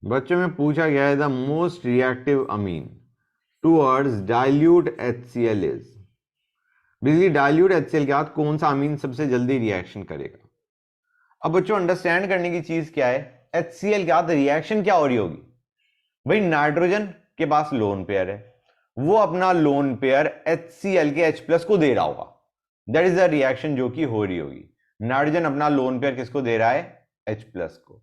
बच्चों में पूछा गया है the most reactive amine towards dilute HCl is. Basically dilute HCl के साथ कौन सा अमीन सबसे जल्दी रिएक्शन करेगा। अब बच्चों अंडरस्टैंड करने की चीज क्या है, HCl के साथ रिएक्शन क्या हो रही होगी। भाई नाइट्रोजन के पास लोन पेयर है, वो अपना लोन पेयर HCl के H+ को दे रहा होगा। दैट इज द रिएक्शन जो कि हो रही होगी। नाइट्रोजन अपना लोन पेयर किसको दे रहा है, H+ को।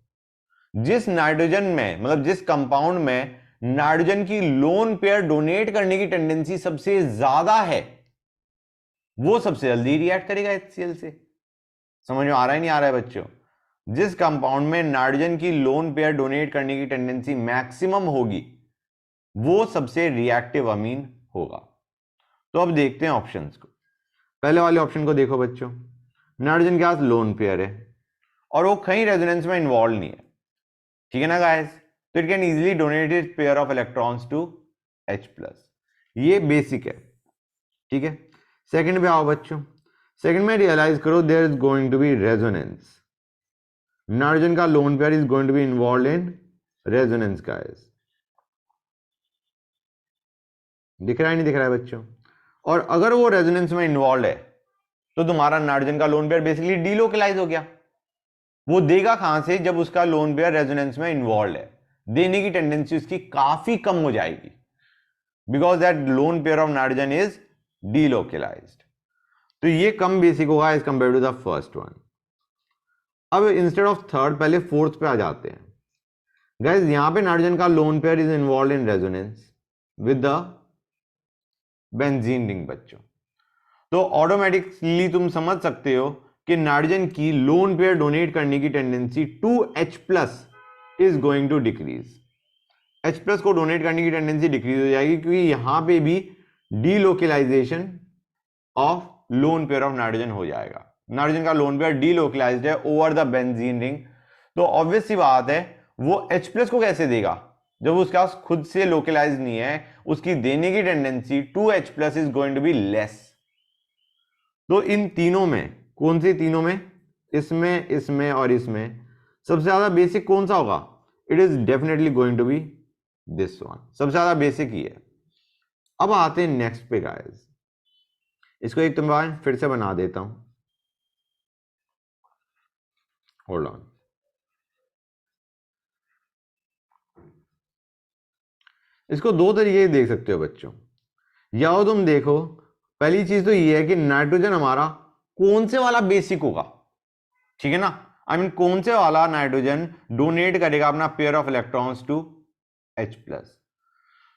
जिस नाइट्रोजन में मतलब जिस कंपाउंड में नाइट्रोजन की लोन पेयर डोनेट करने की टेंडेंसी सबसे ज्यादा है, वो सबसे जल्दी रिएक्ट करेगा HCl से। समझ में आ रहा है नहीं आ रहा है बच्चों। जिस कंपाउंड में नाइट्रोजन की लोन पेयर डोनेट करने की टेंडेंसी मैक्सिमम होगी, वो सबसे रिएक्टिव अमीन होगा। तो अब देखते हैं ऑप्शंस को। पहले वाले ऑप्शन को देखो बच्चों, नाइट्रोजन के पास लोन पेयर है और वो कहीं रेजोनेंस में इन्वॉल्व नहीं है, ठीक है ना गाइस, तो it can easily donate it pair of electrons to H+। ये बेसिक है, ठीक है। सेकंड पे आओ बच्चों, सेकंड में रियलाइज करो there is going to be resonance. Nitrogen का lone pair is going to be involve in resonance guys. दिख रहा है नहीं दिख रहा है बच्चों। और अगर वो रेजोनेंस में इन्वॉल्व है तो तुम्हारा नाइट्रोजन का लोन पेयर बेसिकली डीलोकलाइज हो गया। वो देगा कहां से, जब उसका लोन पेयर रेजोनेंस में इन्वॉल्व है, देने की टेंडेंसी उसकी काफी कम हो जाएगी, because that lone pair of nitrogen is delocalized. तो ये कम बेसिक होगा as compare to the first one. अब इंस्टेड ऑफ थर्ड पहले फोर्थ पे आ जाते हैं गाइस। यहां पे नाइट्रोजन का lone pair is involve in resonance with the benzene ring बच्चों। तो ऑटोमेटिकली तुम समझ सकते हो कि नाइट्रोजन की लोन पेयर डोनेट करने की tendency to H+ is going to decrease. H+ को डोनेट करने की टेंडेंसी डिक्रीज हो जाएगी क्योंकि यहां पे भी delocalization of lone pair of nitrogen हो जाएगा। नाइट्रोजन का लोन पेयर डीलोकलाइज्ड है ओवर द बेंजीन रिंग, तो ऑब्वियस सी बात है वो H+ को कैसे देगा जब उसके पास खुद से लोकलाइज नहीं है। उसकी देने की tendency to H+ is going to be less. तो इन तीनों में, कौन से तीनों में, इसमें, इसमें और इसमें सबसे ज्यादा बेसिक कौन सा होगा, it is definitely going to be this one. सबसे ज्यादा बेसिक ही है। अब आते हैं नेक्स्ट पे गाइस। इसको एक बार फिर से बना देता हूं, होल्ड ऑन। इसको दो तरीके से देख सकते हो बच्चों। या तो तुम देखो, पहली चीज तो ये है कि नाइट्रोजन हमारा कौन से वाला बेसिक होगा, ठीक है ना। आई मीन कौन से वाला नाइट्रोजन डोनेट करेगा अपना pair of electrons to H+।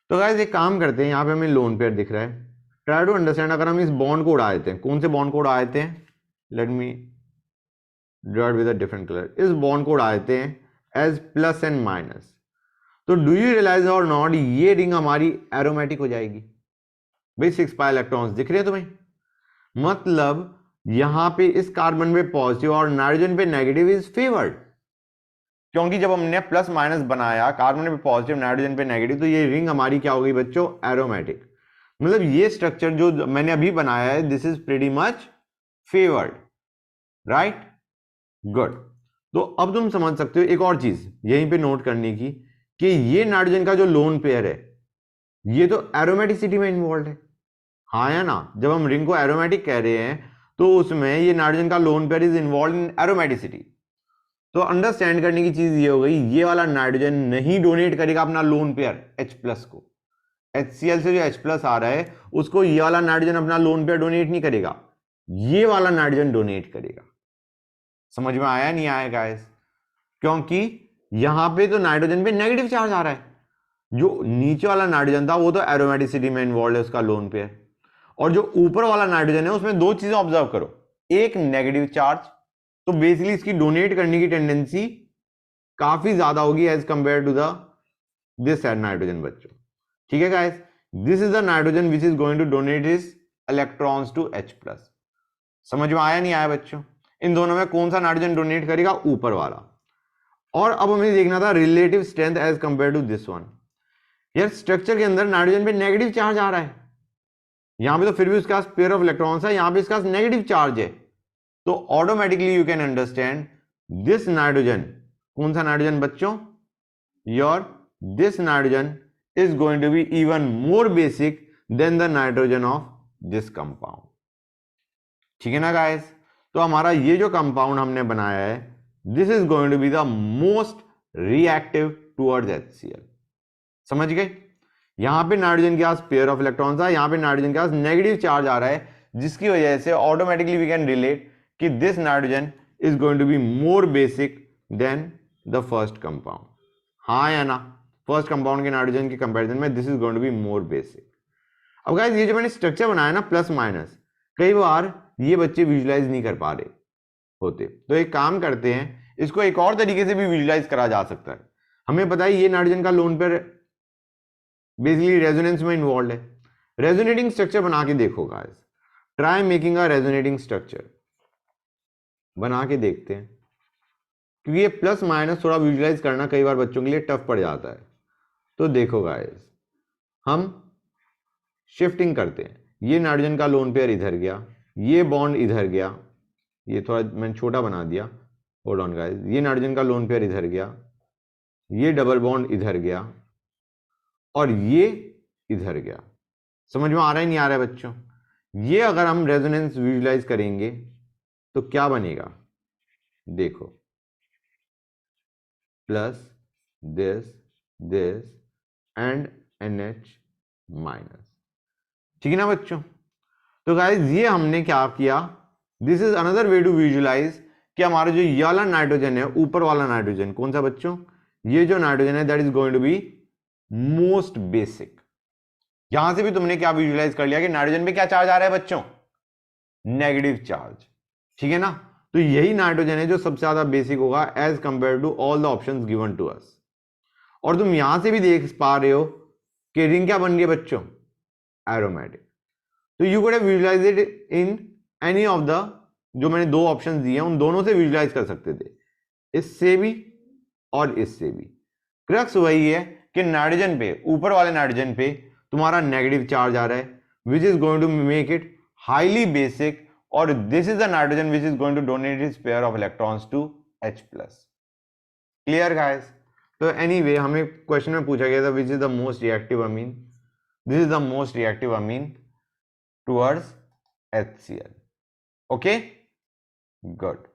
तो गाइस एक काम करते हैं, यहां पे हमें लोन पेयर दिख रहा है। ट्राई टू अंडरस्टैंड, अगर हम इस बॉन्ड को उड़ा देते हैं, कौन से बॉन्ड को उड़ा देते हैं, let me draw with a different colour. इस बॉन्ड को उड़ा देते हैं एज प्लस एंड माइनस। तो डू यू रियलाइज और नॉट, ये रिंग हमारी एरोमेटिक हो जाएगी। भाई 6 पाई इलेक्ट्रॉन्स दिख रहे हैं तुम्हें, मतलब यहां पे इस कार्बन पे पॉजिटिव और नाइट्रोजन पे नेगेटिव इज फेवर्ड। क्योंकि जब हमने प्लस माइनस बनाया, कार्बन पे पॉजिटिव नाइट्रोजन पे नेगेटिव, तो ये रिंग हमारी क्या हो गई बच्चों, एरोमेटिक। मतलब ये स्ट्रक्चर जो मैंने अभी बनाया है, this is pretty much favoured, right, good. तो अब तुम समझ सकते हो एक और चीज यहीं पे नोट करने की, कि ये नाइट्रोजन का जो लोन पेयर है, ये तो एरोमेटिसिटी में इन्वॉल्व है, हाँ या ना। जब हम रिंग को एरोमेटिक कह रहे हैं तो उसमें ये नाइट्रोजन का lone pair is involve in aromaticity. तो अंडरस्टैंड करने की चीज ये हो गई, ये वाला नाइट्रोजन नहीं डोनेट करेगा अपना लोन पेयर H+ को। HCl से जो H+ आ रहा है उसको ये वाला नाइट्रोजन अपना लोन पेयर डोनेट नहीं करेगा, ये वाला नाइट्रोजन डोनेट करेगा। समझ में आया नहीं आया गाइस, क्योंकि यहां पे तो नाइट्रोजन पे नेगेटिव चार्ज आ रहा है, जो नीचे वाला नाइट्रोजन था वो तो एरोमेटिसिटी में इन्वॉल्व है उसका लोन पेयर, और जो ऊपर वाला नाइट्रोजन है उसमें दो चीजें ऑब्जर्व करो, एक नेगेटिव चार्ज, तो बेसिकली इसकी डोनेट करने की टेंडेंसी काफी ज्यादा होगी as compare to the this side nitrogen बच्चों, ठीक है guys. This is the nitrogen which is going to donate his electrons to H+। समझ में आया नहीं आया बच्चों, इन दोनों में कौन सा नाइट्रोजन डोनेट करेगा, ऊपर वाला। और अब हमें देखना था relative strength as compare to this one. यार स्ट्रक्चर के अंदर नाइट्रोजन पे नेगेटिव चार्ज आ रहा है, यहां पे तो फिर भी उसके पास पेयर ऑफ इलेक्ट्रॉन्स है, यहां पे इसका नेगेटिव चार्ज है, तो automatically you can understand this nitrogen, कौन सा नाइट्रोजन बच्चों, your this nitrogen is going to be even more basic than the nitrogen of this compound. ठीक है ना गाइस? तो हमारा ये जो कंपाउंड हमने बनाया है, this is going to be the most reactive towards HCl. समझ गए? यहां पे नाइट्रोजन के पास पेयर ऑफ इलेक्ट्रॉन्स है, यहां पे नाइट्रोजन के पास नेगेटिव चार्ज आ रहा है, जिसकी वजह से ऑटोमेटिकली वी कैन रिलेट कि this nitrogen is going to be more basic than the first compound. हाँ या ना? फर्स्ट कंपाउंड के नाइट्रोजन के कंपैरिजन में this is going to be more basic. अब गाइस ये जो मैंने स्ट्रक्चर बनाया ना प्लस माइनस, कई बार ये बच्चे विजुलाइज नहीं कर पा रहे होते, तो एक काम करते हैं, इसको एक और तरीके से भी विजुलाइज करा जा सकता है. हमें पता है ये नाइट्रोजन का लोन पेयर बेसिकली रेजोनेंस में इन्वॉल्व है. रेजोनेटिंग स्ट्रक्चर बना के देखो guys, try making a resonating structure. बना के देखते हैं, क्योंकि ये प्लस माइनस थोड़ा विजुलाइज करना कई बार बच्चों के लिए टफ पड़ जाता है. तो देखो गाइस, हम शिफ्टिंग करते हैं. ये नाइट्रोजन का लोन पेयर इधर गया, ये बॉन्ड इधर गया, ये थोड़ा मैंने छोटा बना दिया, होल्ड ऑन गाइस. ये नाइट्रोजन का लोन पेयर इधर गया, ये डबल बॉन्ड इधर गया, और ये इधर गया. समझ में आ रहा है नहीं आ रहा है बच्चों? ये अगर हम रेजोनेंस विजुलाइज करेंगे तो क्या बनेगा? देखो, plus this and NH minus. ठीक है ना बच्चों? तो गाइस ये हमने क्या किया, this is another way to visualise कि हमारा जो ये वाला नाइट्रोजन है, ऊपर वाला नाइट्रोजन कौन सा बच्चों? ये जो नाइट्रोजन है that is going to be most basic. यहां से भी तुमने क्या विजुलाइज कर लिया कि नाइट्रोजन पे क्या चार्ज आ रहा है बच्चों? Negative charge. ठीक है ना? तो यही नाइट्रोजन है जो सबसे ज्यादा बेसिक होगा as compare to all the options given to us. और तुम यहां से भी देख पा रहे हो कि रिंग क्या बन रही है बच्चों? एरोमेटिक. तो you could have visualised it in any of the, जो मैंने दो ऑप्शंस दिए हैं उन दोनों से विजुलाइज कर सकते थे, इससे भी और इससे भी. क्रक्स वही है कि नाइट्रोजन पे, ऊपर वाले नाइट्रोजन पे तुम्हारा नेगेटिव चार्ज आ रहा है, which is going to make it highly basic, और this is the nitrogen which is going to donate its pair of electrons to H+. Clear guys? तो एनीवे हमें क्वेश्चन में पूछा गया था which is the most reactive amine. This is the most reactive amine towards HCl. Okay, good.